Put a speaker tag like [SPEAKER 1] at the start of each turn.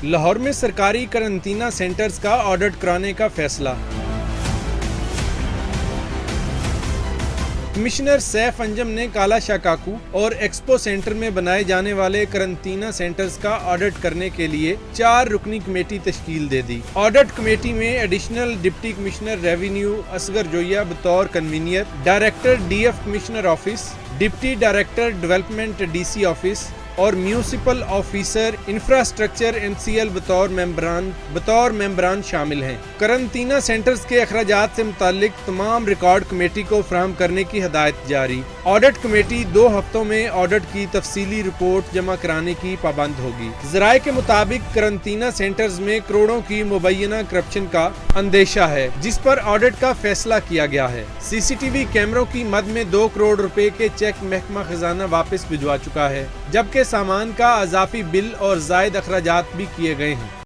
[SPEAKER 1] لاہور میں سرکاری قرنطینہ سینٹرز کا آڈٹ کرانے کا فیصلہ۔ کمشنر سیف انجم نے کالا شاہ کاکو اور ایکسپو سینٹر میں بنائے جانے والے قرنطینہ سینٹرز کا آڈٹ کرنے کے لیے 4 رکنی کمیٹی تشکیل دے دی۔ آڈٹ کمیٹی میں additional deputy commissioner revenue Asghar Joiya بطور convenor, director D F commissioner office, deputy director development D C office اور میونسپل آفیسر انفراسٹرکچر MCL بطور ممبران شامل ہیں۔ قرنطینہ سینٹرز کے اخراجات سے متعلق تمام ریکارڈ کمیٹی کو فراہم کرنے کی ہدایت جاری۔ آڈٹ کمیٹی 2 ہفتوں میں آڈٹ کی تفصیلی رپورٹ جمع کرانے کی پابند ہوگی۔ ذرائع کے مطابق قرنطینہ سینٹرز میں کروڑوں کی مبینہ کرپشن کا اندیشہ ہے، جس پر آڈٹ کا فیصلہ کیا گیا ہے۔ CCTV کیمروں کی مد میں 2 کروڑ روپے کے چیک محکمہ خزانہ واپس بھجوا چکا ہے، جبکہ سامان کا اضافی بل اور زائد اخراجات بھی کیے گئے ہیں۔